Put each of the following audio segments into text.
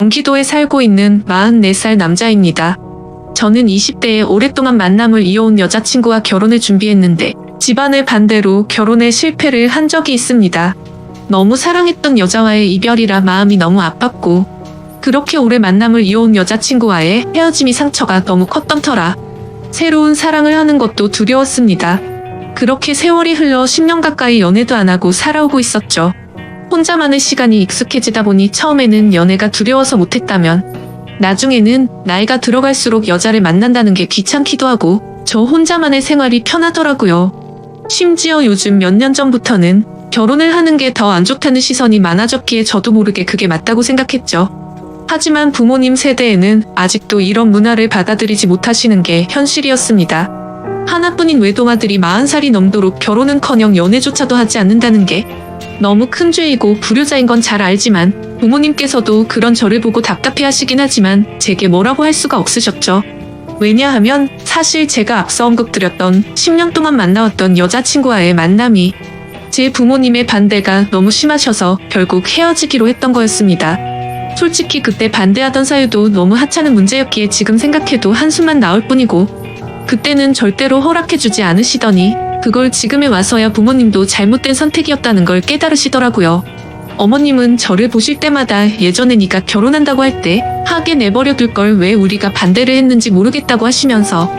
경기도에 살고 있는 44살 남자입니다. 저는 20대에 오랫동안 만남을 이어온 여자친구와 결혼을 준비했는데 집안의 반대로 결혼에 실패를 한 적이 있습니다. 너무 사랑했던 여자와의 이별이라 마음이 너무 아팠고 그렇게 오래 만남을 이어온 여자친구와의 헤어짐이 상처가 너무 컸던 터라 새로운 사랑을 하는 것도 두려웠습니다. 그렇게 세월이 흘러 10년 가까이 연애도 안 하고 살아오고 있었죠. 혼자만의 시간이 익숙해지다 보니 처음에는 연애가 두려워서 못했다면 나중에는 나이가 들어갈수록 여자를 만난다는 게 귀찮기도 하고 저 혼자만의 생활이 편하더라고요. 심지어 요즘 몇 년 전부터는 결혼을 하는 게 더 안 좋다는 시선이 많아졌기에 저도 모르게 그게 맞다고 생각했죠. 하지만 부모님 세대에는 아직도 이런 문화를 받아들이지 못하시는 게 현실이었습니다. 하나뿐인 외동아들이 40살이 넘도록 결혼은커녕 연애조차도 하지 않는다는 게 너무 큰 죄이고 불효자인 건 잘 알지만 부모님께서도 그런 저를 보고 답답해하시긴 하지만 제게 뭐라고 할 수가 없으셨죠. 왜냐하면 사실 제가 앞서 언급드렸던 10년 동안 만나왔던 여자친구와의 만남이 제 부모님의 반대가 너무 심하셔서 결국 헤어지기로 했던 거였습니다. 솔직히 그때 반대하던 사유도 너무 하찮은 문제였기에 지금 생각해도 한숨만 나올 뿐이고 그때는 절대로 허락해주지 않으시더니 그걸 지금에 와서야 부모님도 잘못된 선택이었다는 걸 깨달으시더라고요. 어머님은 저를 보실 때마다 예전에 네가 결혼한다고 할 때 하게 내버려 둘 걸 왜 우리가 반대를 했는지 모르겠다고 하시면서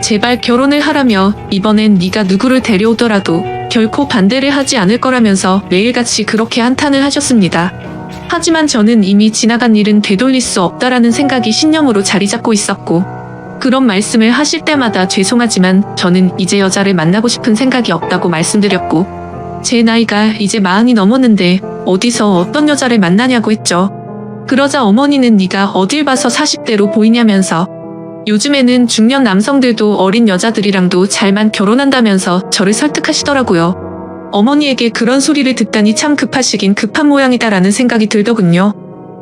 제발 결혼을 하라며 이번엔 네가 누구를 데려오더라도 결코 반대를 하지 않을 거라면서 매일같이 그렇게 한탄을 하셨습니다. 하지만 저는 이미 지나간 일은 되돌릴 수 없다라는 생각이 신념으로 자리 잡고 있었고 그런 말씀을 하실 때마다 죄송하지만 저는 이제 여자를 만나고 싶은 생각이 없다고 말씀드렸고 제 나이가 이제 40이 넘었는데 어디서 어떤 여자를 만나냐고 했죠. 그러자 어머니는 네가 어딜 봐서 40대로 보이냐면서 요즘에는 중년 남성들도 어린 여자들이랑도 잘만 결혼한다면서 저를 설득하시더라고요. 어머니에게 그런 소리를 듣다니 참 급하시긴 급한 모양이다라는 생각이 들더군요.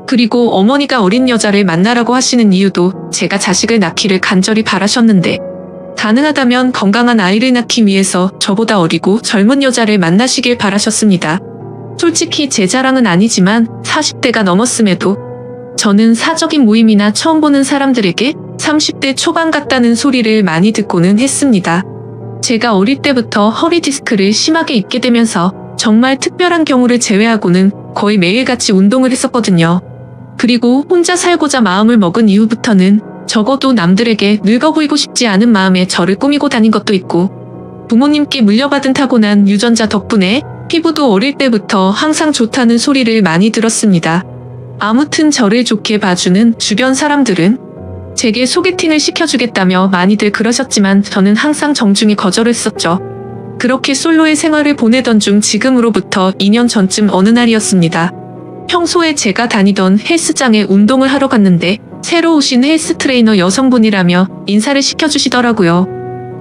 그리고 어머니가 어린 여자를 만나라고 하시는 이유도 제가 자식을 낳기를 간절히 바라셨는데 가능하다면 건강한 아이를 낳기 위해서 저보다 어리고 젊은 여자를 만나시길 바라셨습니다. 솔직히 제 자랑은 아니지만 40대가 넘었음에도 저는 사적인 모임이나 처음 보는 사람들에게 30대 초반 같다는 소리를 많이 듣고는 했습니다. 제가 어릴 때부터 허리 디스크를 심하게 입게 되면서 정말 특별한 경우를 제외하고는 거의 매일같이 운동을 했었거든요. 그리고 혼자 살고자 마음을 먹은 이후부터는 적어도 남들에게 늙어 보이고 싶지 않은 마음에 저를 꾸미고 다닌 것도 있고 부모님께 물려받은 타고난 유전자 덕분에 피부도 어릴 때부터 항상 좋다는 소리를 많이 들었습니다. 아무튼 저를 좋게 봐주는 주변 사람들은 제게 소개팅을 시켜주겠다며 많이들 그러셨지만 저는 항상 정중히 거절했었죠. 그렇게 솔로의 생활을 보내던 중 지금으로부터 2년 전쯤 어느 날이었습니다. 평소에 제가 다니던 헬스장에 운동을 하러 갔는데 새로 오신 헬스 트레이너 여성분이라며 인사를 시켜주시더라고요.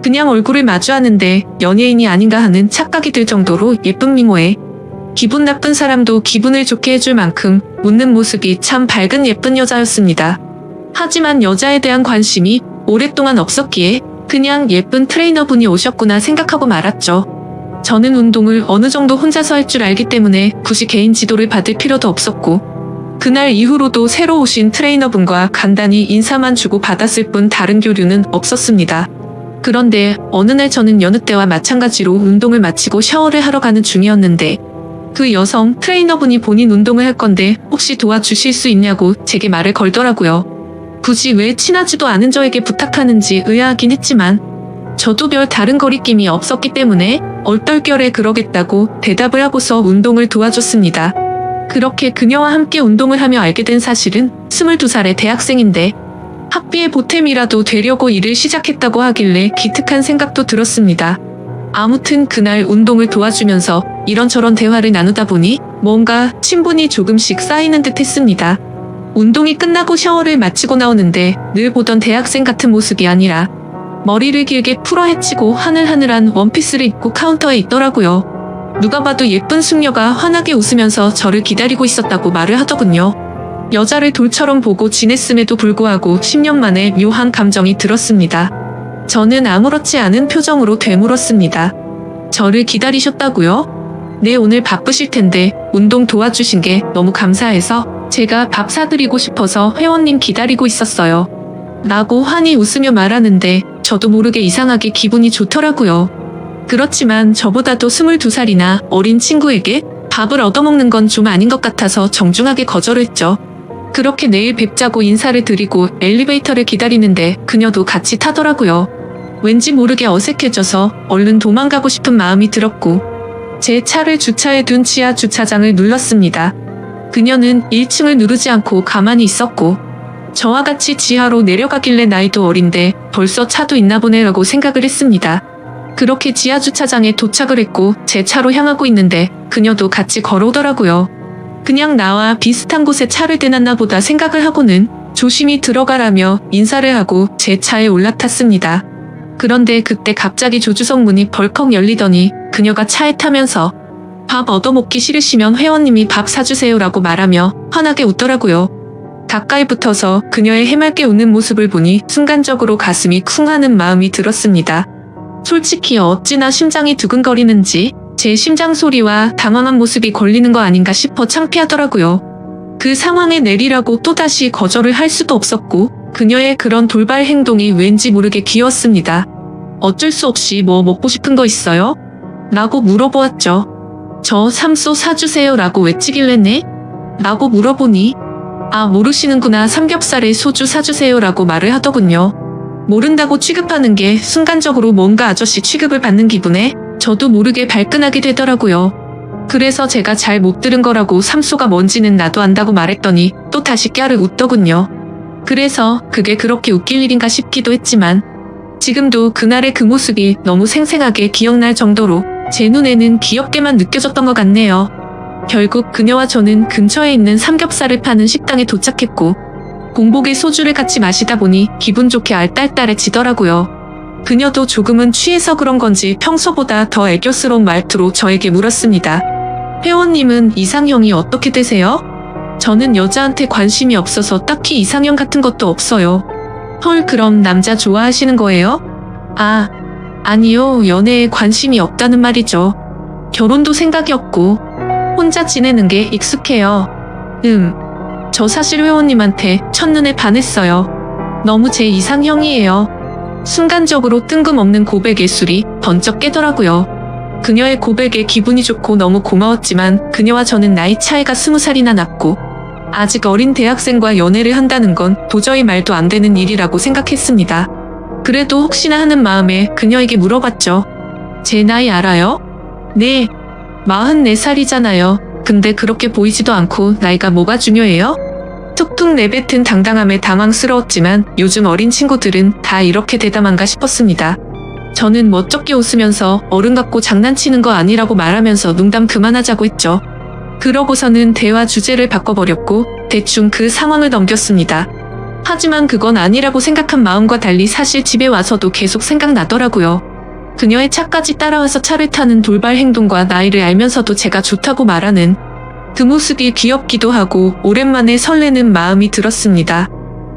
그냥 얼굴을 마주하는데 연예인이 아닌가 하는 착각이 들 정도로 예쁜 미모에 기분 나쁜 사람도 기분을 좋게 해줄 만큼 웃는 모습이 참 밝은 예쁜 여자였습니다. 하지만 여자에 대한 관심이 오랫동안 없었기에 그냥 예쁜 트레이너분이 오셨구나 생각하고 말았죠. 저는 운동을 어느 정도 혼자서 할 줄 알기 때문에 굳이 개인 지도를 받을 필요도 없었고 그날 이후로도 새로 오신 트레이너분과 간단히 인사만 주고 받았을 뿐 다른 교류는 없었습니다. 그런데 어느 날 저는 여느 때와 마찬가지로 운동을 마치고 샤워를 하러 가는 중이었는데 그 여성 트레이너분이 본인 운동을 할 건데 혹시 도와주실 수 있냐고 제게 말을 걸더라고요. 굳이 왜 친하지도 않은 저에게 부탁하는지 의아하긴 했지만 저도 별 다른 거리낌이 없었기 때문에 얼떨결에 그러겠다고 대답을 하고서 운동을 도와줬습니다. 그렇게 그녀와 함께 운동을 하며 알게 된 사실은 22살의 대학생인데 학비의 보탬이라도 되려고 일을 시작했다고 하길래 기특한 생각도 들었습니다. 아무튼 그날 운동을 도와주면서 이런저런 대화를 나누다 보니 뭔가 친분이 조금씩 쌓이는 듯 했습니다. 운동이 끝나고 샤워를 마치고 나오는데 늘 보던 대학생 같은 모습이 아니라 머리를 길게 풀어 헤치고 하늘하늘한 원피스를 입고 카운터에 있더라고요. 누가 봐도 예쁜 숙녀가 환하게 웃으면서 저를 기다리고 있었다고 말을 하더군요. 여자를 돌처럼 보고 지냈음에도 불구하고 10년 만에 묘한 감정이 들었습니다. 저는 아무렇지 않은 표정으로 되물었습니다. 저를 기다리셨다고요? 네, 오늘 바쁘실 텐데 운동 도와주신 게 너무 감사해서 제가 밥 사드리고 싶어서 회원님 기다리고 있었어요. 라고 환히 웃으며 말하는데 저도 모르게 이상하게 기분이 좋더라고요. 그렇지만 저보다도 22살이나 어린 친구에게 밥을 얻어먹는 건 좀 아닌 것 같아서 정중하게 거절했죠. 그렇게 내일 뵙자고 인사를 드리고 엘리베이터를 기다리는데 그녀도 같이 타더라고요. 왠지 모르게 어색해져서 얼른 도망가고 싶은 마음이 들었고 제 차를 주차해 둔 지하 주차장을 눌렀습니다. 그녀는 1층을 누르지 않고 가만히 있었고 저와 같이 지하로 내려가길래 나이도 어린데 벌써 차도 있나 보네라고 생각을 했습니다. 그렇게 지하 주차장에 도착을 했고 제 차로 향하고 있는데 그녀도 같이 걸어오더라고요. 그냥 나와 비슷한 곳에 차를 대놨나 보다 생각을 하고는 조심히 들어가라며 인사를 하고 제 차에 올라탔습니다. 그런데 그때 갑자기 조주석 문이 벌컥 열리더니 그녀가 차에 타면서 밥 얻어먹기 싫으시면 회원님이 밥 사주세요라고 말하며 환하게 웃더라고요. 가까이 붙어서 그녀의 해맑게 웃는 모습을 보니 순간적으로 가슴이 쿵 하는 마음이 들었습니다. 솔직히 어찌나 심장이 두근거리는지 제 심장 소리와 당황한 모습이 걸리는 거 아닌가 싶어 창피하더라고요. 그 상황에 내리라고 또다시 거절을 할 수도 없었고 그녀의 그런 돌발 행동이 왠지 모르게 귀여웠습니다. 어쩔 수 없이 뭐 먹고 싶은 거 있어요? 라고 물어보았죠. 저 삼소 사주세요 라고 외치길래 네? 라고 물어보니 아 모르시는구나 삼겹살에 소주 사주세요 라고 말을 하더군요. 모른다고 취급하는 게 순간적으로 뭔가 아저씨 취급을 받는 기분에 저도 모르게 발끈하게 되더라고요. 그래서 제가 잘 못 들은 거라고 삼소가 뭔지는 나도 안다고 말했더니 또 다시 깨르 웃더군요. 그래서 그게 그렇게 웃길 일인가 싶기도 했지만 지금도 그날의 그 모습이 너무 생생하게 기억날 정도로 제 눈에는 귀엽게만 느껴졌던 것 같네요. 결국 그녀와 저는 근처에 있는 삼겹살을 파는 식당에 도착했고 공복에 소주를 같이 마시다 보니 기분 좋게 알딸딸해지더라고요. 그녀도 조금은 취해서 그런 건지 평소보다 더 애교스러운 말투로 저에게 물었습니다. 회원님은 이상형이 어떻게 되세요? 저는 여자한테 관심이 없어서 딱히 이상형 같은 것도 없어요. 헐 그럼 남자 좋아하시는 거예요? 아니요 연애에 관심이 없다는 말이죠. 결혼도 생각이 없고 혼자 지내는 게 익숙해요. 저 사실 회원님한테 첫눈에 반했어요. 너무 제 이상형이에요. 순간적으로 뜬금없는 고백의 술이 번쩍 깨더라고요. 그녀의 고백에 기분이 좋고 너무 고마웠지만 그녀와 저는 나이 차이가 20살이나 났고 아직 어린 대학생과 연애를 한다는 건 도저히 말도 안 되는 일이라고 생각했습니다. 그래도 혹시나 하는 마음에 그녀에게 물어봤죠. 제 나이 알아요? 네, 44살이잖아요. 근데 그렇게 보이지도 않고 나이가 뭐가 중요해요? 툭툭 내뱉은 당당함에 당황스러웠지만 요즘 어린 친구들은 다 이렇게 대담한가 싶었습니다. 저는 멋쩍게 웃으면서 어른 같고 장난치는 거 아니라고 말하면서 농담 그만하자고 했죠. 그러고서는 대화 주제를 바꿔버렸고 대충 그 상황을 넘겼습니다. 하지만 그건 아니라고 생각한 마음과 달리 사실 집에 와서도 계속 생각나더라고요. 그녀의 차까지 따라와서 차를 타는 돌발 행동과 나이를 알면서도 제가 좋다고 말하는 그 모습이 귀엽기도 하고 오랜만에 설레는 마음이 들었습니다.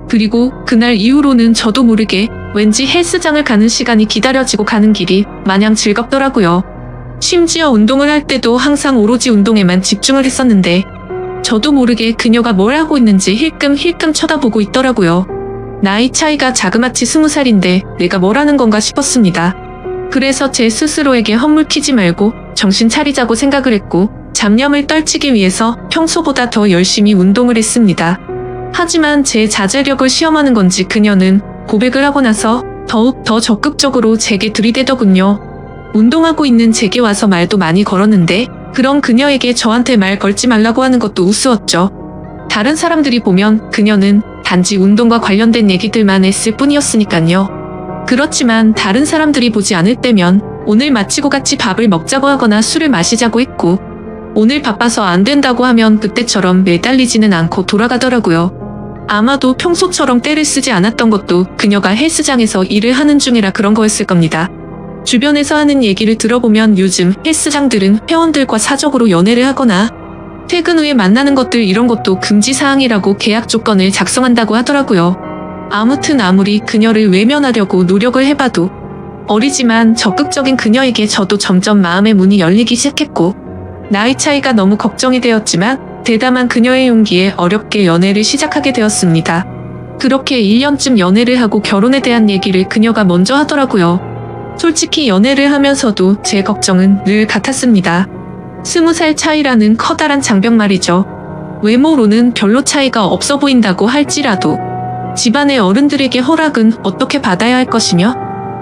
그리고 그날 이후로는 저도 모르게 왠지 헬스장을 가는 시간이 기다려지고 가는 길이 마냥 즐겁더라고요. 심지어 운동을 할 때도 항상 오로지 운동에만 집중을 했었는데 저도 모르게 그녀가 뭘 하고 있는지 힐끔힐끔 쳐다보고 있더라고요. 나이 차이가 자그마치 20살인데 내가 뭘 하는 건가 싶었습니다. 그래서 제 스스로에게 헛물키지 말고 정신 차리자고 생각을 했고 잡념을 떨치기 위해서 평소보다 더 열심히 운동을 했습니다. 하지만 제 자제력을 시험하는 건지 그녀는 고백을 하고 나서 더욱 더 적극적으로 제게 들이대더군요. 운동하고 있는 제게 와서 말도 많이 걸었는데 그런 그녀에게 저한테 말 걸지 말라고 하는 것도 우스웠죠. 다른 사람들이 보면 그녀는 단지 운동과 관련된 얘기들만 했을 뿐이었으니까요. 그렇지만 다른 사람들이 보지 않을 때면 오늘 마치고 같이 밥을 먹자고 하거나 술을 마시자고 했고 오늘 바빠서 안 된다고 하면 그때처럼 매달리지는 않고 돌아가더라고요. 아마도 평소처럼 떼를 쓰지 않았던 것도 그녀가 헬스장에서 일을 하는 중이라 그런 거였을 겁니다. 주변에서 하는 얘기를 들어보면 요즘 헬스장들은 회원들과 사적으로 연애를 하거나 퇴근 후에 만나는 것들 이런 것도 금지사항이라고 계약 조건을 작성한다고 하더라고요. 아무튼 아무리 그녀를 외면하려고 노력을 해봐도 어리지만 적극적인 그녀에게 저도 점점 마음의 문이 열리기 시작했고 나이 차이가 너무 걱정이 되었지만 대담한 그녀의 용기에 어렵게 연애를 시작하게 되었습니다. 그렇게 1년쯤 연애를 하고 결혼에 대한 얘기를 그녀가 먼저 하더라고요. 솔직히 연애를 하면서도 제 걱정은 늘 같았습니다. 20살 차이라는 커다란 장벽 말이죠. 외모로는 별로 차이가 없어 보인다고 할지라도 집안의 어른들에게 허락은 어떻게 받아야 할 것이며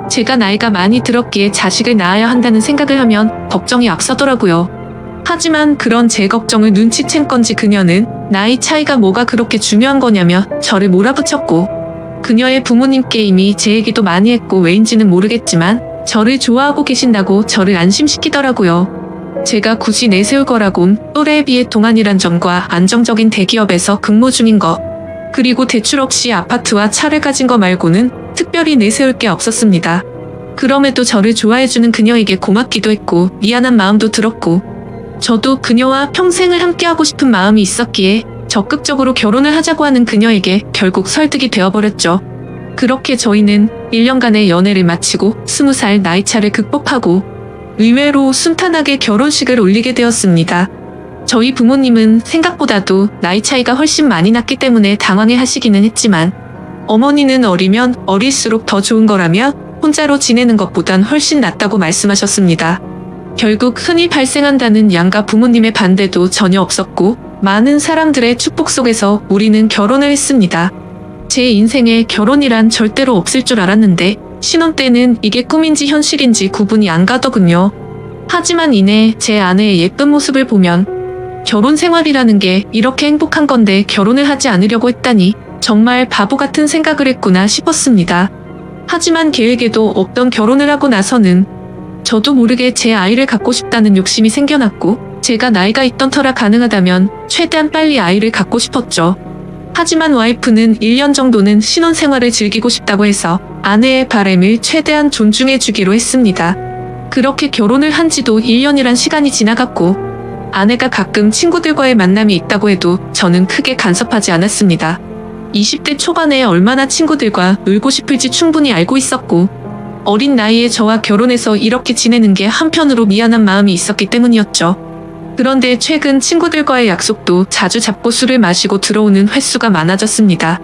제가 나이가 많이 들었기에 자식을 낳아야 한다는 생각을 하면 걱정이 앞서더라고요. 하지만 그런 제 걱정을 눈치챈 건지 그녀는 나이 차이가 뭐가 그렇게 중요한 거냐며 저를 몰아붙였고 그녀의 부모님께 이미 제 얘기도 많이 했고 왜인지는 모르겠지만 저를 좋아하고 계신다고 저를 안심시키더라고요. 제가 굳이 내세울 거라곤 또래에 비해 동안이란 점과 안정적인 대기업에서 근무 중인 거 그리고 대출 없이 아파트와 차를 가진 거 말고는 특별히 내세울 게 없었습니다. 그럼에도 저를 좋아해주는 그녀에게 고맙기도 했고 미안한 마음도 들었고 저도 그녀와 평생을 함께하고 싶은 마음이 있었기에 적극적으로 결혼을 하자고 하는 그녀에게 결국 설득이 되어버렸죠. 그렇게 저희는 1년간의 연애를 마치고 20살 나이차를 극복하고 의외로 순탄하게 결혼식을 올리게 되었습니다. 저희 부모님은 생각보다도 나이 차이가 훨씬 많이 났기 때문에 당황해 하시기는 했지만 어머니는 어리면 어릴수록 더 좋은 거라며 혼자로 지내는 것보단 훨씬 낫다고 말씀하셨습니다. 결국 흔히 발생한다는 양가 부모님의 반대도 전혀 없었고 많은 사람들의 축복 속에서 우리는 결혼을 했습니다. 제 인생에 결혼이란 절대로 없을 줄 알았는데 신혼 때는 이게 꿈인지 현실인지 구분이 안 가더군요. 하지만 이내 제 아내의 예쁜 모습을 보면 결혼 생활이라는 게 이렇게 행복한 건데 결혼을 하지 않으려고 했다니 정말 바보 같은 생각을 했구나 싶었습니다. 하지만 계획에도 없던 결혼을 하고 나서는 저도 모르게 제 아이를 갖고 싶다는 욕심이 생겨났고 제가 나이가 있던 터라 가능하다면 최대한 빨리 아이를 갖고 싶었죠. 하지만 와이프는 1년 정도는 신혼생활을 즐기고 싶다고 해서 아내의 바람을 최대한 존중해주기로 했습니다. 그렇게 결혼을 한 지도 1년이란 시간이 지나갔고 아내가 가끔 친구들과의 만남이 있다고 해도 저는 크게 간섭하지 않았습니다. 20대 초반에 얼마나 친구들과 놀고 싶을지 충분히 알고 있었고 어린 나이에 저와 결혼해서 이렇게 지내는 게 한편으로 미안한 마음이 있었기 때문이었죠. 그런데 최근 친구들과의 약속도 자주 잡고 술을 마시고 들어오는 횟수가 많아졌습니다.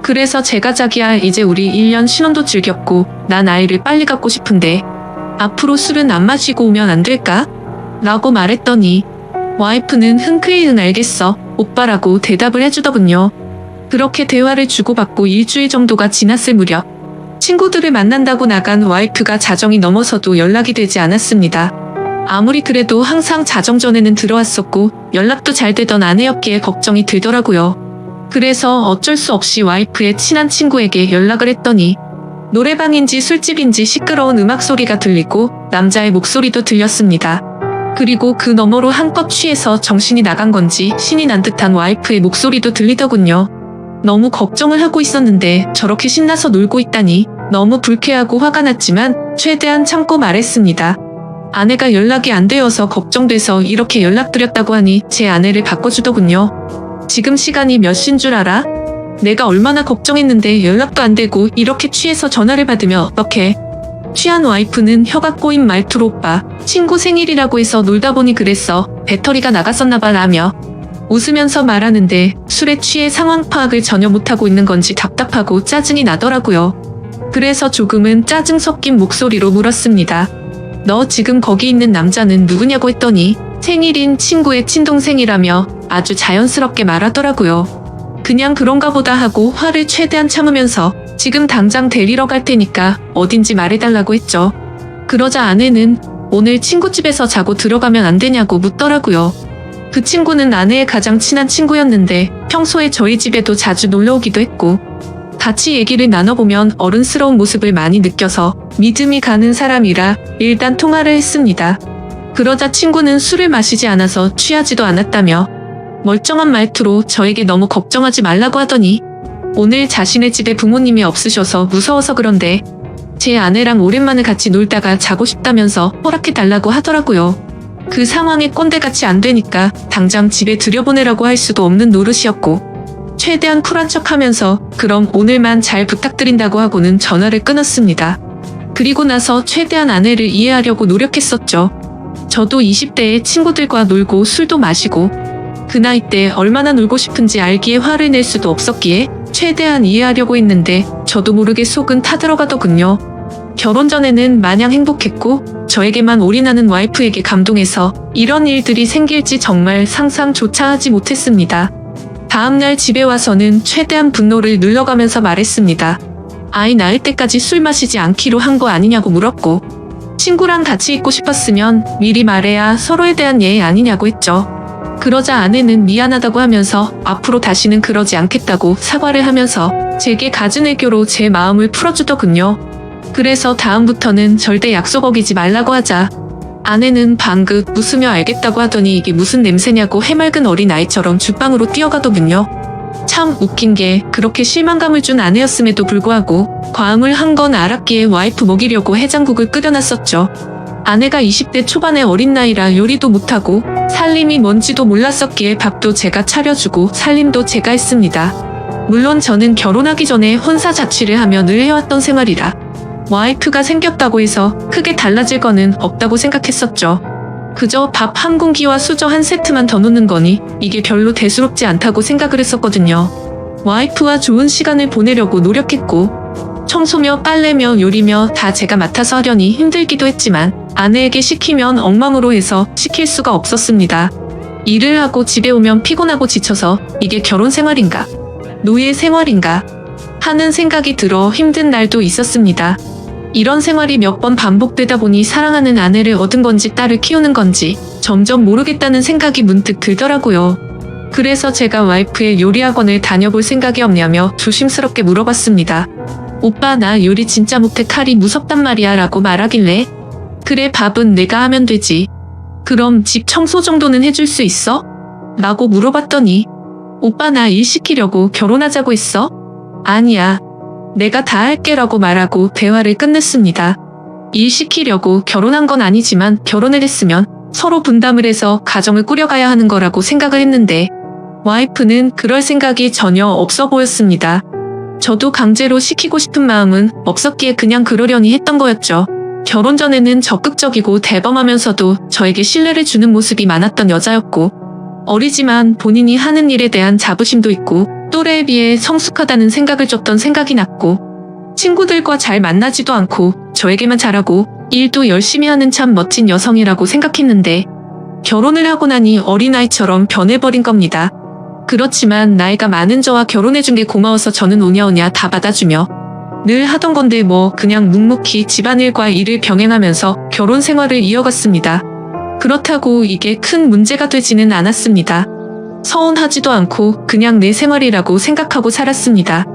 그래서 제가 자기야 이제 우리 1년 신혼도 즐겼고 난 아이를 빨리 갖고 싶은데 앞으로 술은 안 마시고 오면 안 될까? 라고 말했더니 와이프는 흔쾌히 응 알겠어 오빠라고 대답을 해주더군요. 그렇게 대화를 주고받고 일주일 정도가 지났을 무렵 친구들을 만난다고 나간 와이프가 자정이 넘어서도 연락이 되지 않았습니다. 아무리 그래도 항상 자정 전에는 들어왔었고 연락도 잘 되던 아내였기에 걱정이 들더라고요. 그래서 어쩔 수 없이 와이프의 친한 친구에게 연락을 했더니 노래방인지 술집인지 시끄러운 음악 소리가 들리고 남자의 목소리도 들렸습니다. 그리고 그 너머로 한껏 취해서 정신이 나간 건지 신이 난 듯한 와이프의 목소리도 들리더군요. 너무 걱정을 하고 있었는데 저렇게 신나서 놀고 있다니 너무 불쾌하고 화가 났지만 최대한 참고 말했습니다. 아내가 연락이 안 되어서 걱정돼서 이렇게 연락드렸다고 하니 제 아내를 바꿔주더군요. 지금 시간이 몇 시인 줄 알아? 내가 얼마나 걱정했는데 연락도 안 되고 이렇게 취해서 전화를 받으면 어떡해? 취한 와이프는 혀가 꼬인 말투로 오빠 친구 생일이라고 해서 놀다 보니 그랬어. 배터리가 나갔었나봐 라며 웃으면서 말하는데 술에 취해 상황 파악을 전혀 못하고 있는 건지 답답하고 짜증이 나더라고요. 그래서 조금은 짜증 섞인 목소리로 물었습니다. 너 지금 거기 있는 남자는 누구냐고 했더니 생일인 친구의 친동생이라며 아주 자연스럽게 말하더라고요. 그냥 그런가 보다 하고 화를 최대한 참으면서 지금 당장 데리러 갈 테니까 어딘지 말해달라고 했죠. 그러자 아내는 오늘 친구 집에서 자고 들어가면 안 되냐고 묻더라고요. 그 친구는 아내의 가장 친한 친구였는데 평소에 저희 집에도 자주 놀러오기도 했고 같이 얘기를 나눠보면 어른스러운 모습을 많이 느껴서 믿음이 가는 사람이라 일단 통화를 했습니다. 그러자 친구는 술을 마시지 않아서 취하지도 않았다며 멀쩡한 말투로 저에게 너무 걱정하지 말라고 하더니 오늘 자신의 집에 부모님이 없으셔서 무서워서 그런데 제 아내랑 오랜만에 같이 놀다가 자고 싶다면서 허락해달라고 하더라고요. 그 상황에 꼰대같이 안 되니까 당장 집에 들여보내라고 할 수도 없는 노릇이었고 최대한 쿨한 척하면서 그럼 오늘만 잘 부탁드린다고 하고는 전화를 끊었습니다. 그리고 나서 최대한 아내를 이해하려고 노력했었죠. 저도 20대에 친구들과 놀고 술도 마시고 그 나이 때 얼마나 놀고 싶은지 알기에 화를 낼 수도 없었기에 최대한 이해하려고 했는데 저도 모르게 속은 타들어가더군요. 결혼 전에는 마냥 행복했고 저에게만 올인하는 와이프에게 감동해서 이런 일들이 생길지 정말 상상조차 하지 못했습니다. 다음날 집에 와서는 최대한 분노를 눌러가면서 말했습니다. 아이 낳을 때까지 술 마시지 않기로 한 거 아니냐고 물었고, 친구랑 같이 있고 싶었으면 미리 말해야 서로에 대한 예의 아니냐고 했죠. 그러자 아내는 미안하다고 하면서 앞으로 다시는 그러지 않겠다고 사과를 하면서 제게 갖은 애교로 제 마음을 풀어주더군요. 그래서 다음부터는 절대 약속 어기지 말라고 하자 아내는 방긋 웃으며 알겠다고 하더니 이게 무슨 냄새냐고 해맑은 어린아이처럼 주방으로 뛰어가더군요. 참 웃긴 게 그렇게 실망감을 준 아내였음에도 불구하고 과음을 한 건 알았기에 와이프 먹이려고 해장국을 끓여놨었죠. 아내가 20대 초반의 어린 나이라 요리도 못하고 살림이 뭔지도 몰랐었기에 밥도 제가 차려주고 살림도 제가 했습니다. 물론 저는 결혼하기 전에 혼사 자취를 하며 늘 해왔던 생활이라 와이프가 생겼다고 해서 크게 달라질 거는 없다고 생각했었죠. 그저 밥 한 공기와 수저 한 세트만 더 놓는 거니 이게 별로 대수롭지 않다고 생각을 했었거든요. 와이프와 좋은 시간을 보내려고 노력했고 청소며 빨래며 요리며 다 제가 맡아서 하려니 힘들기도 했지만 아내에게 시키면 엉망으로 해서 시킬 수가 없었습니다. 일을 하고 집에 오면 피곤하고 지쳐서 이게 결혼 생활인가? 노예 생활인가? 하는 생각이 들어 힘든 날도 있었습니다. 이런 생활이 몇 번 반복되다 보니 사랑하는 아내를 얻은 건지 딸을 키우는 건지 점점 모르겠다는 생각이 문득 들더라고요. 그래서 제가 와이프의 요리학원을 다녀볼 생각이 없냐며 조심스럽게 물어봤습니다. 오빠 나 요리 진짜 못해 칼이 무섭단 말이야 라고 말하길래 그래 밥은 내가 하면 되지. 그럼 집 청소 정도는 해줄 수 있어? 라고 물어봤더니 오빠 나 일 시키려고 결혼하자고 했어? 아니야. 내가 다 할게 라고 말하고 대화를 끝냈습니다. 일 시키려고 결혼한 건 아니지만 결혼을 했으면 서로 분담을 해서 가정을 꾸려가야 하는 거라고 생각을 했는데 와이프는 그럴 생각이 전혀 없어 보였습니다. 저도 강제로 시키고 싶은 마음은 없었기에 그냥 그러려니 했던 거였죠. 결혼 전에는 적극적이고 대범하면서도 저에게 신뢰를 주는 모습이 많았던 여자였고 어리지만 본인이 하는 일에 대한 자부심도 있고 또래에 비해 성숙하다는 생각을 줬던 생각이 났고 친구들과 잘 만나지도 않고 저에게만 잘하고 일도 열심히 하는 참 멋진 여성이라고 생각했는데 결혼을 하고 나니 어린아이처럼 변해버린 겁니다. 그렇지만 나이가 많은 저와 결혼해준 게 고마워서 저는 오냐오냐 다 받아주며 늘 하던 건데 뭐 그냥 묵묵히 집안일과 일을 병행하면서 결혼 생활을 이어갔습니다. 그렇다고 이게 큰 문제가 되지는 않았습니다. 서운하지도 않고 그냥 내 생활이라고 생각하고 살았습니다.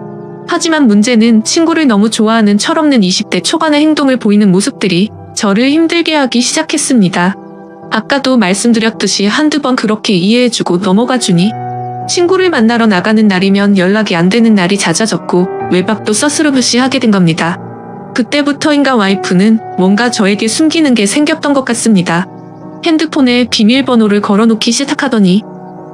하지만 문제는 친구를 너무 좋아하는 철없는 20대 초반의 행동을 보이는 모습들이 저를 힘들게 하기 시작했습니다. 아까도 말씀드렸듯이 한두 번 그렇게 이해해주고 넘어가주니 친구를 만나러 나가는 날이면 연락이 안 되는 날이 잦아졌고 외박도 서스르듯이 하게 된 겁니다. 그때부터인가 와이프는 뭔가 저에게 숨기는 게 생겼던 것 같습니다. 핸드폰에 비밀번호를 걸어놓기 시작하더니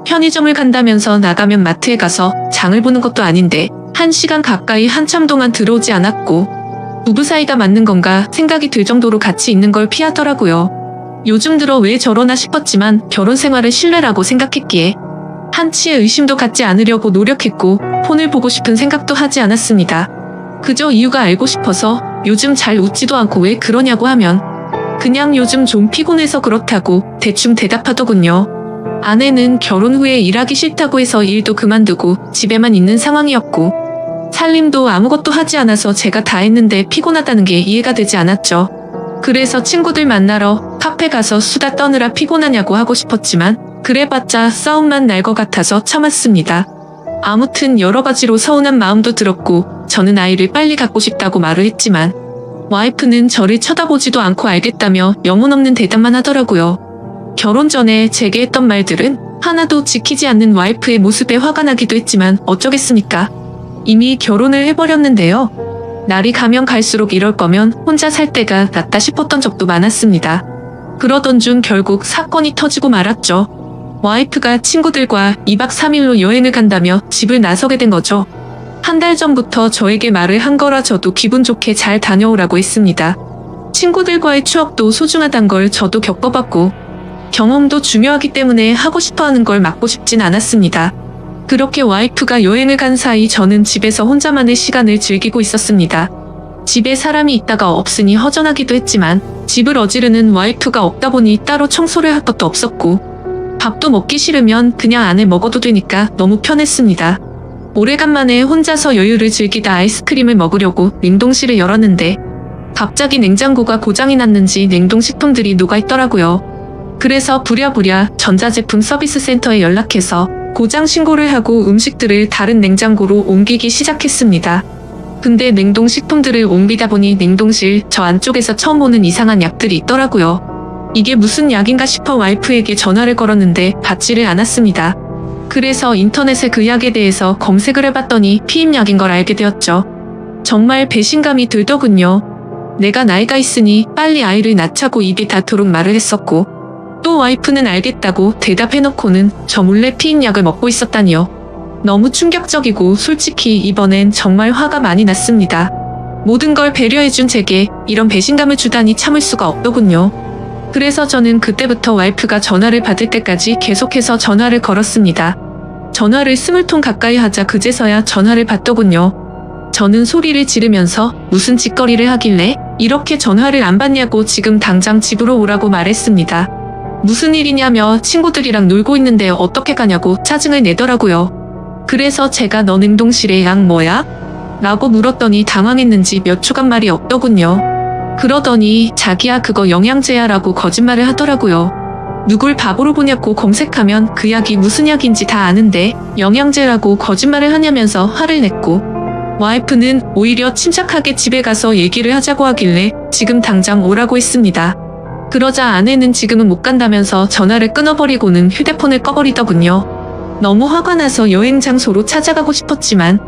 편의점을 간다면서 나가면 마트에 가서 장을 보는 것도 아닌데 1시간 가까이 한참 동안 들어오지 않았고 부부 사이가 맞는 건가 생각이 들 정도로 같이 있는 걸 피하더라고요. 요즘 들어 왜 저러나 싶었지만 결혼 생활을 신뢰라고 생각했기에 한치의 의심도 갖지 않으려고 노력했고 폰을 보고 싶은 생각도 하지 않았습니다. 그저 이유가 알고 싶어서 요즘 잘 웃지도 않고 왜 그러냐고 하면 그냥 요즘 좀 피곤해서 그렇다고 대충 대답하더군요. 아내는 결혼 후에 일하기 싫다고 해서 일도 그만두고 집에만 있는 상황이었고 살림도 아무것도 하지 않아서 제가 다 했는데 피곤하다는 게 이해가 되지 않았죠. 그래서 친구들 만나러 카페 가서 수다 떠느라 피곤하냐고 하고 싶었지만 그래봤자 싸움만 날 것 같아서 참았습니다. 아무튼 여러 가지로 서운한 마음도 들었고 저는 아이를 빨리 갖고 싶다고 말을 했지만 와이프는 저를 쳐다보지도 않고 알겠다며 영혼 없는 대답만 하더라고요. 결혼 전에 제게 했던 말들은 하나도 지키지 않는 와이프의 모습에 화가 나기도 했지만 어쩌겠습니까? 이미 결혼을 해버렸는데요. 날이 가면 갈수록 이럴 거면 혼자 살 때가 낫다 싶었던 적도 많았습니다. 그러던 중 결국 사건이 터지고 말았죠. 와이프가 친구들과 2박 3일로 여행을 간다며 집을 나서게 된 거죠. 한 달 전부터 저에게 말을 한 거라 저도 기분 좋게 잘 다녀오라고 했습니다. 친구들과의 추억도 소중하단 걸 저도 겪어봤고 경험도 중요하기 때문에 하고 싶어하는 걸 막고 싶진 않았습니다. 그렇게 와이프가 여행을 간 사이 저는 집에서 혼자만의 시간을 즐기고 있었습니다. 집에 사람이 있다가 없으니 허전하기도 했지만 집을 어지르는 와이프가 없다 보니 따로 청소를 할 것도 없었고 밥도 먹기 싫으면 그냥 안에 먹어도 되니까 너무 편했습니다. 오래간만에 혼자서 여유를 즐기다 아이스크림을 먹으려고 냉동실을 열었는데 갑자기 냉장고가 고장이 났는지 냉동식품들이 녹아있더라고요. 그래서 부랴부랴 전자제품 서비스 센터에 연락해서 고장 신고를 하고 음식들을 다른 냉장고로 옮기기 시작했습니다. 근데 냉동식품들을 옮기다 보니 냉동실 저 안쪽에서 처음 보는 이상한 약들이 있더라고요. 이게 무슨 약인가 싶어 와이프에게 전화를 걸었는데 받지를 않았습니다. 그래서 인터넷에 그 약에 대해서 검색을 해봤더니 피임약인 걸 알게 되었죠. 정말 배신감이 들더군요. 내가 나이가 있으니 빨리 아이를 낳자고 입에 닿도록 말을 했었고 또 와이프는 알겠다고 대답해놓고는 저 몰래 피임약을 먹고 있었다니요. 너무 충격적이고 솔직히 이번엔 정말 화가 많이 났습니다. 모든 걸 배려해준 제게 이런 배신감을 주다니 참을 수가 없더군요. 그래서 저는 그때부터 와이프가 전화를 받을 때까지 계속해서 전화를 걸었습니다. 전화를 20통 가까이 하자 그제서야 전화를 받더군요. 저는 소리를 지르면서 무슨 짓거리를 하길래 이렇게 전화를 안 받냐고 지금 당장 집으로 오라고 말했습니다. 무슨 일이냐며 친구들이랑 놀고 있는데 어떻게 가냐고 짜증을 내더라고요. 그래서 제가 너 냉동실에 약 뭐야? 라고 물었더니 당황했는지 몇 초간 말이 없더군요. 그러더니 자기야 그거 영양제야 라고 거짓말을 하더라고요. 누굴 바보로 보냐고 검색하면 그 약이 무슨 약인지 다 아는데 영양제라고 거짓말을 하냐면서 화를 냈고 와이프는 오히려 침착하게 집에 가서 얘기를 하자고 하길래 지금 당장 오라고 했습니다. 그러자 아내는 지금은 못 간다면서 전화를 끊어버리고는 휴대폰을 꺼버리더군요. 너무 화가 나서 여행 장소로 찾아가고 싶었지만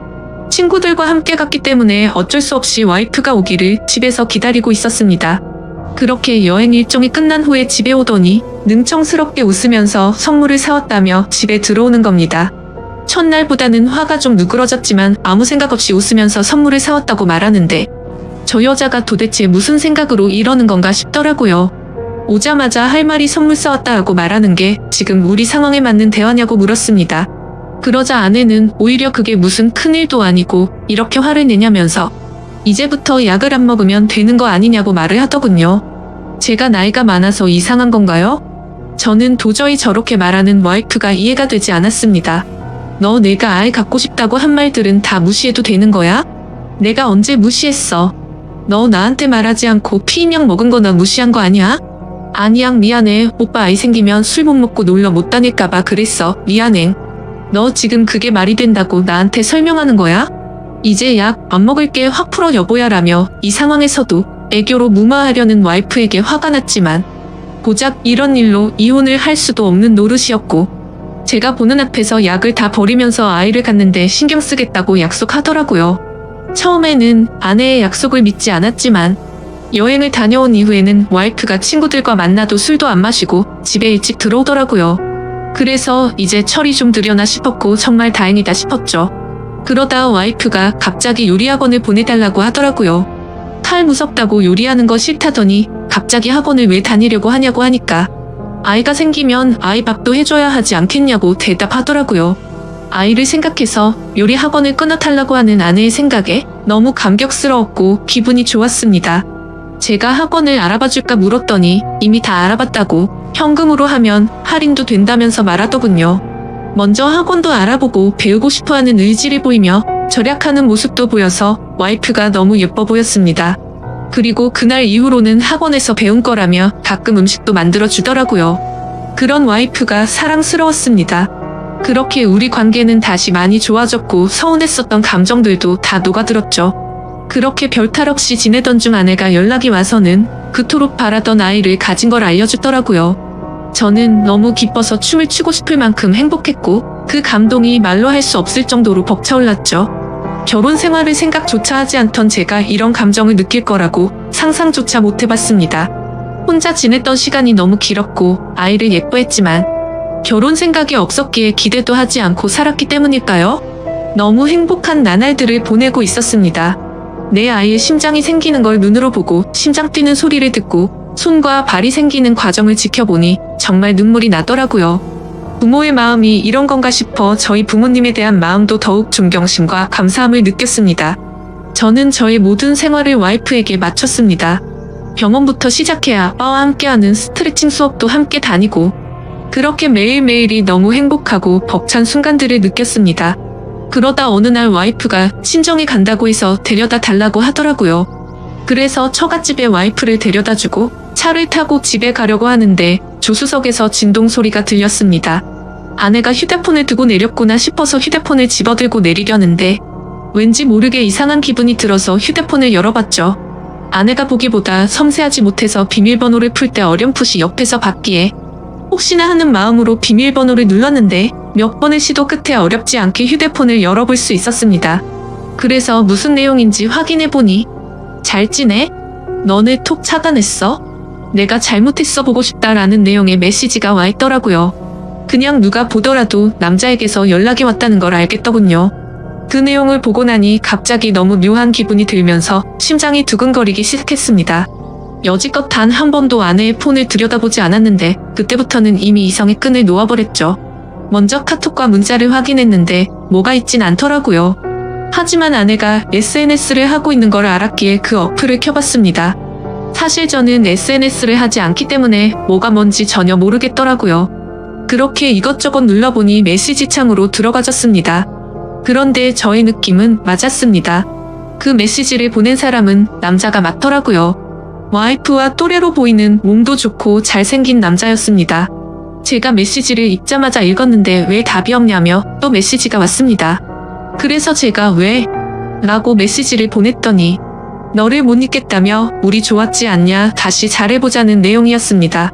친구들과 함께 갔기 때문에 어쩔 수 없이 와이프가 오기를 집에서 기다리고 있었습니다. 그렇게 여행 일정이 끝난 후에 집에 오더니 능청스럽게 웃으면서 선물을 사왔다며 집에 들어오는 겁니다. 첫날보다는 화가 좀 누그러졌지만 아무 생각 없이 웃으면서 선물을 사왔다고 말하는데 저 여자가 도대체 무슨 생각으로 이러는 건가 싶더라고요. 오자마자 할 말이 선물 사왔다 하고 말하는 게 지금 우리 상황에 맞는 대화냐고 물었습니다. 그러자 아내는 오히려 그게 무슨 큰일도 아니고 이렇게 화를 내냐면서 이제부터 약을 안 먹으면 되는 거 아니냐고 말을 하더군요. 제가 나이가 많아서 이상한 건가요? 저는 도저히 저렇게 말하는 와이프가 이해가 되지 않았습니다. 너 내가 아이 갖고 싶다고 한 말들은 다 무시해도 되는 거야? 내가 언제 무시했어? 너 나한테 말하지 않고 피임약 먹은 거 나 무시한 거 아니야? 아니야 미안해. 오빠 아이 생기면 술 못 먹고 놀러 못 다닐까봐 그랬어. 미안해. 너 지금 그게 말이 된다고 나한테 설명하는 거야? 이제 약 안 먹을게 확 풀어 여보야 라며 이 상황에서도 애교로 무마하려는 와이프에게 화가 났지만 고작 이런 일로 이혼을 할 수도 없는 노릇이었고 제가 보는 앞에서 약을 다 버리면서 아이를 갖는데 신경 쓰겠다고 약속하더라고요. 처음에는 아내의 약속을 믿지 않았지만 여행을 다녀온 이후에는 와이프가 친구들과 만나도 술도 안 마시고 집에 일찍 들어오더라고요. 그래서 이제 철이 좀 들여나 싶었고 정말 다행이다 싶었죠. 그러다 와이프가 갑자기 요리학원을 보내달라고 하더라고요. 탈 무섭다고 요리하는 거 싫다더니 갑자기 학원을 왜 다니려고 하냐고 하니까 아이가 생기면 아이 밥도 해줘야 하지 않겠냐고 대답하더라고요. 아이를 생각해서 요리 학원을 끊어달라고 하는 아내의 생각에 너무 감격스러웠고 기분이 좋았습니다. 제가 학원을 알아봐줄까 물었더니 이미 다 알아봤다고 현금으로 하면 할인도 된다면서 말하더군요. 먼저 학원도 알아보고 배우고 싶어하는 의지를 보이며 절약하는 모습도 보여서 와이프가 너무 예뻐 보였습니다. 그리고 그날 이후로는 학원에서 배운 거라며 가끔 음식도 만들어 주더라고요. 그런 와이프가 사랑스러웠습니다. 그렇게 우리 관계는 다시 많이 좋아졌고 서운했었던 감정들도 다 녹아들었죠. 그렇게 별탈 없이 지내던 중 아내가 연락이 와서는 그토록 바라던 아이를 가진 걸 알려주더라고요. 저는 너무 기뻐서 춤을 추고 싶을 만큼 행복했고 그 감동이 말로 할 수 없을 정도로 벅차올랐죠. 결혼 생활을 생각조차 하지 않던 제가 이런 감정을 느낄 거라고 상상조차 못 해봤습니다. 혼자 지냈던 시간이 너무 길었고 아이를 예뻐했지만 결혼 생각이 없었기에 기대도 하지 않고 살았기 때문일까요? 너무 행복한 나날들을 보내고 있었습니다. 내 아이의 심장이 생기는 걸 눈으로 보고 심장 뛰는 소리를 듣고 손과 발이 생기는 과정을 지켜보니 정말 눈물이 나더라고요. 부모의 마음이 이런 건가 싶어 저희 부모님에 대한 마음도 더욱 존경심과 감사함을 느꼈습니다. 저는 저의 모든 생활을 와이프에게 마쳤습니다. 병원부터 시작해야 아빠와 함께하는 스트레칭 수업도 함께 다니고 그렇게 매일매일이 너무 행복하고 벅찬 순간들을 느꼈습니다. 그러다 어느 날 와이프가 친정에 간다고 해서 데려다 달라고 하더라고요. 그래서 처갓집에 와이프를 데려다주고 차를 타고 집에 가려고 하는데 조수석에서 진동 소리가 들렸습니다. 아내가 휴대폰을 두고 내렸구나 싶어서 휴대폰을 집어들고 내리려는데 왠지 모르게 이상한 기분이 들어서 휴대폰을 열어봤죠. 아내가 보기보다 섬세하지 못해서 비밀번호를 풀 때 어렴풋이 옆에서 봤기에 혹시나 하는 마음으로 비밀번호를 눌렀는데 몇 번의 시도 끝에 어렵지 않게 휴대폰을 열어볼 수 있었습니다. 그래서 무슨 내용인지 확인해보니 잘 지내? 너네 톡 차단했어? 내가 잘못했어 보고 싶다라는 내용의 메시지가 와 있더라고요. 그냥 누가 보더라도 남자에게서 연락이 왔다는 걸 알겠더군요. 그 내용을 보고 나니 갑자기 너무 묘한 기분이 들면서 심장이 두근거리기 시작했습니다. 여지껏 단 한 번도 아내의 폰을 들여다보지 않았는데 그때부터는 이미 이성의 끈을 놓아버렸죠. 먼저 카톡과 문자를 확인했는데 뭐가 있진 않더라고요. 하지만 아내가 SNS를 하고 있는 걸 알았기에 그 어플을 켜봤습니다. 사실 저는 SNS를 하지 않기 때문에 뭐가 뭔지 전혀 모르겠더라고요. 그렇게 이것저것 눌러보니 메시지 창으로 들어가졌습니다. 그런데 저의 느낌은 맞았습니다. 그 메시지를 보낸 사람은 남자가 맞더라고요. 와이프와 또래로 보이는 몸도 좋고 잘생긴 남자였습니다. 제가 메시지를 읽자마자 읽었는데 왜 답이 없냐며 또 메시지가 왔습니다. 그래서 제가 왜? 라고 메시지를 보냈더니 너를 못 잊겠다며 우리 좋았지 않냐 다시 잘해보자는 내용이었습니다.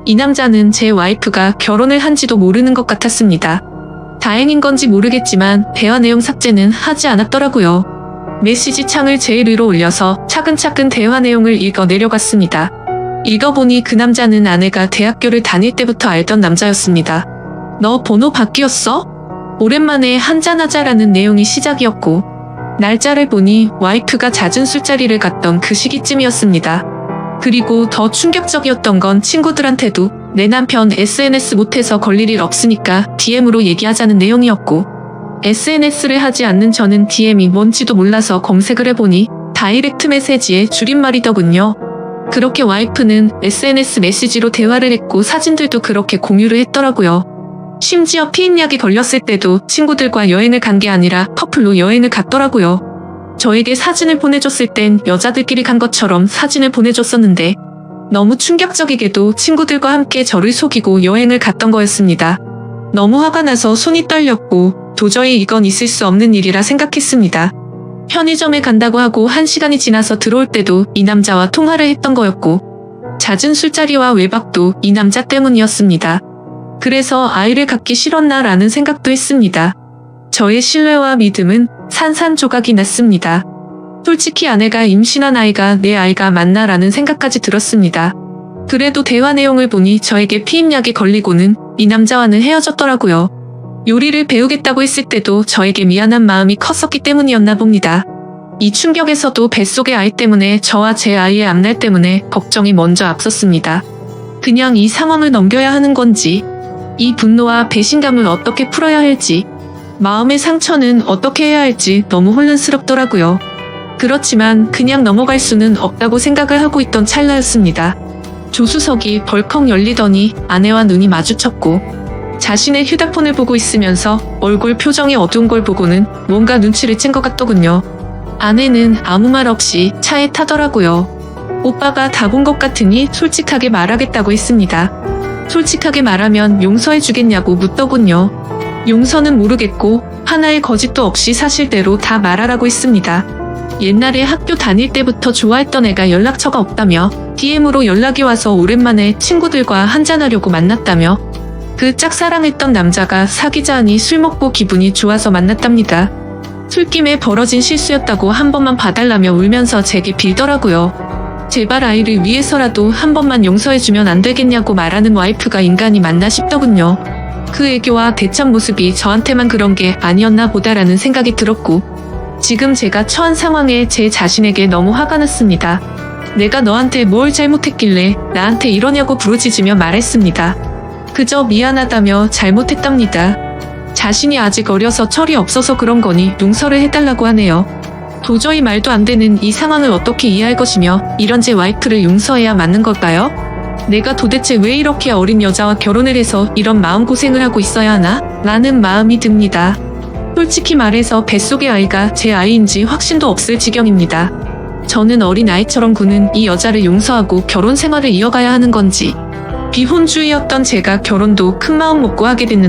이 남자는 제 와이프가 결혼을 한지도 모르는 것 같았습니다. 다행인 건지 모르겠지만 대화 내용 삭제는 하지 않았더라고요. 메시지 창을 제일 위로 올려서 차근차근 대화 내용을 읽어 내려갔습니다. 읽어보니 그 남자는 아내가 대학교를 다닐 때부터 알던 남자였습니다. 너 번호 바뀌었어? 오랜만에 한잔하자라는 내용이 시작이었고 날짜를 보니 와이프가 잦은 술자리를 갔던 그 시기쯤이었습니다. 그리고 더 충격적이었던 건 친구들한테도 내 남편 SNS 못해서 걸릴 일 없으니까 DM으로 얘기하자는 내용이었고 SNS를 하지 않는 저는 DM이 뭔지도 몰라서 검색을 해보니 다이렉트 메시지의 줄임말이더군요. 그렇게 와이프는 SNS 메시지로 대화를 했고 사진들도 그렇게 공유를 했더라고요. 심지어 피임약이 걸렸을 때도 친구들과 여행을 간 게 아니라 커플로 여행을 갔더라고요. 저에게 사진을 보내줬을 땐 여자들끼리 간 것처럼 사진을 보내줬었는데 너무 충격적이게도 친구들과 함께 저를 속이고 여행을 갔던 거였습니다. 너무 화가 나서 손이 떨렸고 도저히 이건 있을 수 없는 일이라 생각했습니다. 편의점에 간다고 하고 1시간이 지나서 들어올 때도 이 남자와 통화를 했던 거였고 잦은 술자리와 외박도 이 남자 때문이었습니다. 그래서 아이를 갖기 싫었나 라는 생각도 했습니다. 저의 신뢰와 믿음은 산산조각이 났습니다. 솔직히 아내가 임신한 아이가 내 아이가 맞나 라는 생각까지 들었습니다. 그래도 대화 내용을 보니 저에게 피임약이 걸리고는 이 남자와는 헤어졌더라고요. 요리를 배우겠다고 했을 때도 저에게 미안한 마음이 컸었기 때문이었나 봅니다. 이 충격에서도 뱃속의 아이 때문에 저와 제 아이의 앞날 때문에 걱정이 먼저 앞섰습니다. 그냥 이 상황을 넘겨야 하는 건지, 이 분노와 배신감을 어떻게 풀어야 할지, 마음의 상처는 어떻게 해야 할지 너무 혼란스럽더라고요. 그렇지만 그냥 넘어갈 수는 없다고 생각을 하고 있던 찰나였습니다. 조수석이 벌컥 열리더니 아내와 눈이 마주쳤고 자신의 휴대폰을 보고 있으면서 얼굴 표정이 어두운 걸 보고는 뭔가 눈치를 챈 것 같더군요. 아내는 아무 말 없이 차에 타더라고요. 오빠가 다 본 것 같으니 솔직하게 말하겠다고 했습니다. 솔직하게 말하면 용서해주겠냐고 묻더군요. 용서는 모르겠고 하나의 거짓도 없이 사실대로 다 말하라고 했습니다. 옛날에 학교 다닐 때부터 좋아했던 애가 연락처가 없다며 DM으로 연락이 와서 오랜만에 친구들과 한잔하려고 만났다며 그 짝사랑했던 남자가 사귀자 하니 술 먹고 기분이 좋아서 만났답니다. 술김에 벌어진 실수였다고 한 번만 봐달라며 울면서 제게 빌더라고요. 제발 아이를 위해서라도 한 번만 용서해주면 안 되겠냐고 말하는 와이프가 인간이 맞나 싶더군요. 그 애교와 대참 모습이 저한테만 그런 게 아니었나 보다라는 생각이 들었고 지금 제가 처한 상황에 제 자신에게 너무 화가 났습니다. 내가 너한테 뭘 잘못했길래 나한테 이러냐고 부르짖으며 말했습니다. 그저 미안하다며 잘못했답니다. 자신이 아직 어려서 철이 없어서 그런 거니 용서를 해달라고 하네요. 도저히 말도 안 되는 이 상황을 어떻게 이해할 것이며 이런 제 와이프를 용서해야 맞는 걸까요? 내가 도대체 왜 이렇게 어린 여자와 결혼을 해서 이런 마음고생을 하고 있어야 하나? 라는 마음이 듭니다. 솔직히 말해서 뱃속의 아이가 제 아이인지 확신도 없을 지경입니다. 저는 어린 아이처럼 구는 이 여자를 용서하고 결혼 생활을 이어가야 하는 건지, 비혼주의였던 제가 결혼도 큰 마음 먹고 하게 됐는데